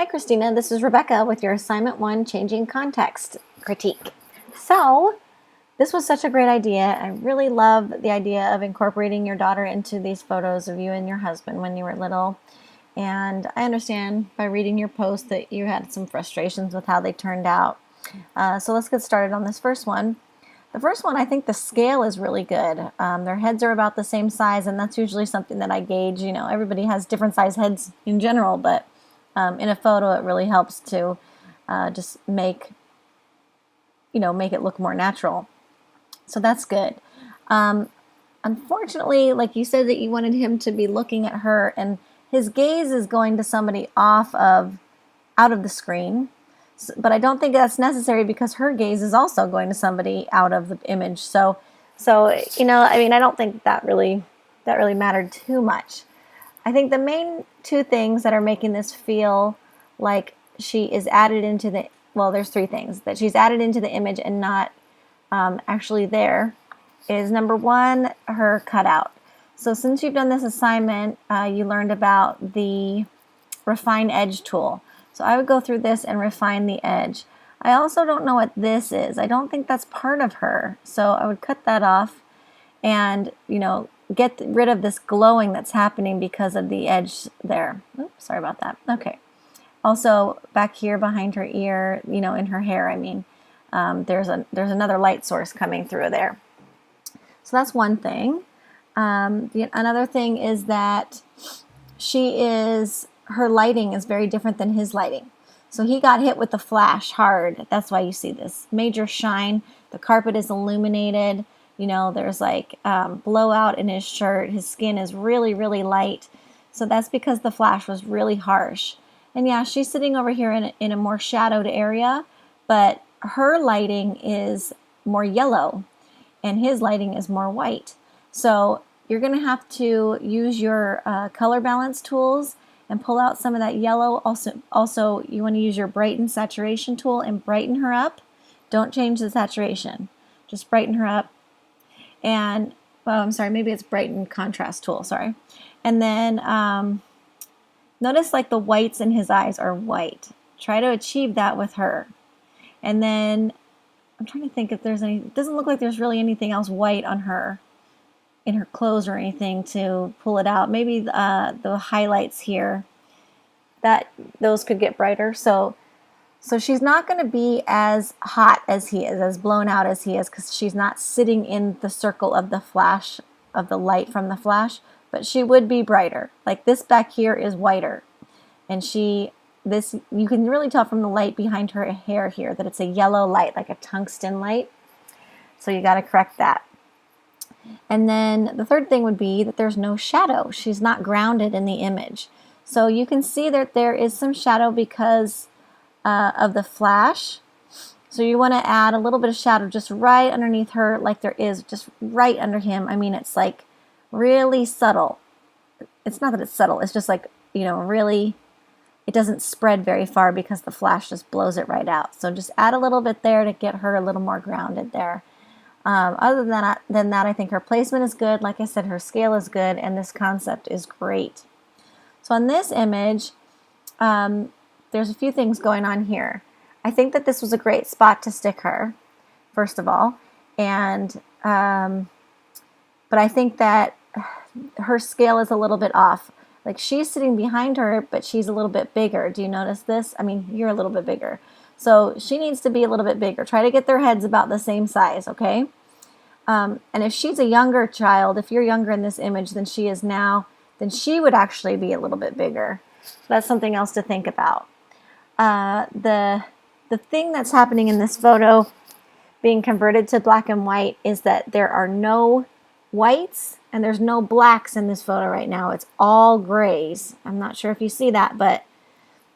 Hi, Christina. This is Rebecca with your Assignment 1 Changing Context Critique. So, this was such a great idea. I really love the idea of incorporating your daughter into these photos of you and your husband when you were little. And I understand by reading your post that you had some frustrations with how they turned out. So let's get started on this first one. The first one, I think the scale is really good. Their heads are about the same size, and that's usually something that I gauge. You know, everybody has different size heads in general, but in a photo, it really helps to just make it look more natural. So that's good. Unfortunately, like you said that you wanted him to be looking at her, and his gaze is going to somebody out of the screen. But I don't think that's necessary because her gaze is also going to somebody out of the image. So I don't think that really mattered too much. I think the main two things that are making this feel like she is added into there's three things that she's added into the image and not actually there is, number one, her cutout. So since you've done this assignment, you learned about the refine edge tool. So I would go through this and refine the edge. I also don't know what this is. I don't think that's part of her. So I would cut that off and, get rid of this glowing that's happening because of the edge there. Oops, sorry about that. Okay. Also back here behind her ear, in her hair, there's another light source coming through there. So that's one thing. Another thing is that her lighting is very different than his lighting. So he got hit with the flash hard. That's why you see this major shine. The carpet is illuminated. There's like blowout in his shirt. His skin is really, really light. So that's because the flash was really harsh. And yeah, she's sitting over here in a more shadowed area, but her lighting is more yellow and his lighting is more white. So you're going to have to use your color balance tools and pull out some of that yellow. Also, you want to use your brighten saturation tool and brighten her up. Don't change the saturation. Just brighten her up. And, I'm sorry, maybe it's brighten contrast tool, sorry. And then notice like the whites in his eyes are white. Try to achieve that with her. And then I'm trying to think if there's it doesn't look like there's really anything else white on her, in her clothes or anything to pull it out. Maybe the highlights here, those could get brighter. So she's not going to be as hot as he is, as blown out as he is, because she's not sitting in the circle of the flash, of the light from the flash, but she would be brighter. Like this back here is whiter. And you can really tell from the light behind her hair here that it's a yellow light, like a tungsten light. So you got to correct that. And then the third thing would be that there's no shadow. She's not grounded in the image. So you can see that there is some shadow because of the flash. So you want to add a little bit of shadow just right underneath her, like there is just right under him. It's like really subtle. It's not that it's subtle. It's just like, really, it doesn't spread very far because the flash just blows it right out. So just add a little bit there to get her a little more grounded there. Other than that, I think her placement is good. Like I said, her scale is good, and this concept is great. So on this image, there's a few things going on here. I think that this was a great spot to stick her, first of all, and but I think that her scale is a little bit off. Like she's sitting behind her, but she's a little bit bigger. Do you notice this? You're a little bit bigger. So she needs to be a little bit bigger. Try to get their heads about the same size, okay? And if she's a younger child, if you're younger in this image than she is now, then she would actually be a little bit bigger. That's something else to think about. The thing that's happening in this photo being converted to black and white is that there are no whites and there's no blacks in this photo right now. It's all grays. I'm not sure if you see that, but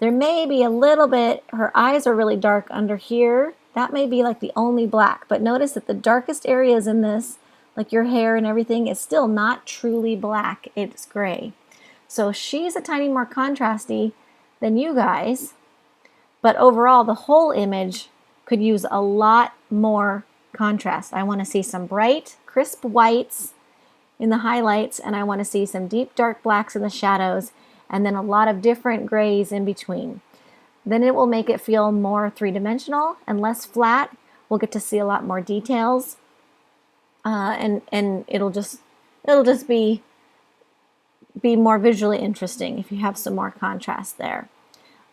there may be a little bit, her eyes are really dark under here. That may be like the only black, but notice that the darkest areas in this, like your hair and everything, is still not truly black. It's gray. So she's a tiny more contrasty than you guys, but overall the whole image could use a lot more contrast. I want to see some bright, crisp whites in the highlights, and I want to see some deep dark blacks in the shadows, and then a lot of different grays in between. then it will make it feel more three-dimensional and less flat. We'll get to see a lot more details, and it'll just be more visually interesting if you have some more contrast there.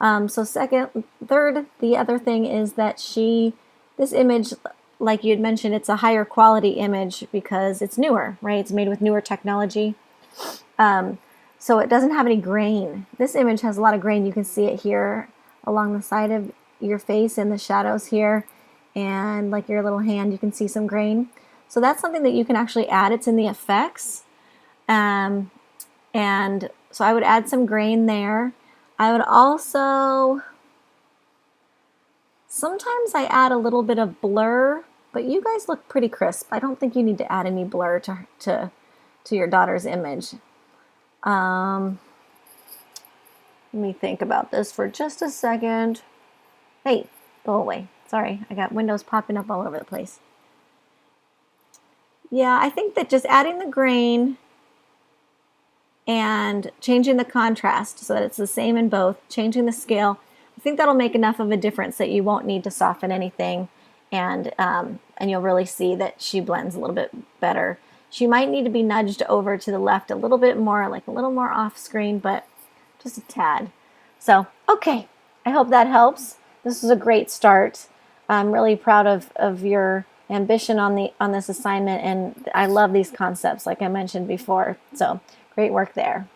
So third, the other thing is that this image, like you had mentioned, it's a higher quality image because it's newer, right? It's made with newer technology. So it doesn't have any grain. This image has a lot of grain. You can see it here along the side of your face in the shadows here, and like your little hand, you can see some grain. So that's something that you can actually add. It's in the effects. And so I would add some grain there. I would also, sometimes I add a little bit of blur, but you guys look pretty crisp. I don't think you need to add any blur to your daughter's image. Let me think about this for just a second. Hey, go away. Sorry, I got windows popping up all over the place. Yeah, I think that just adding the grain and changing the contrast so that it's the same in both, changing the scale, I think that'll make enough of a difference that you won't need to soften anything, and you'll really see that she blends a little bit better. She might need to be nudged over to the left a little bit more, like a little more off screen, but just a tad. So, okay, I hope that helps. This was a great start. I'm really proud of your ambition on this assignment, and I love these concepts like I mentioned before. So, great work there.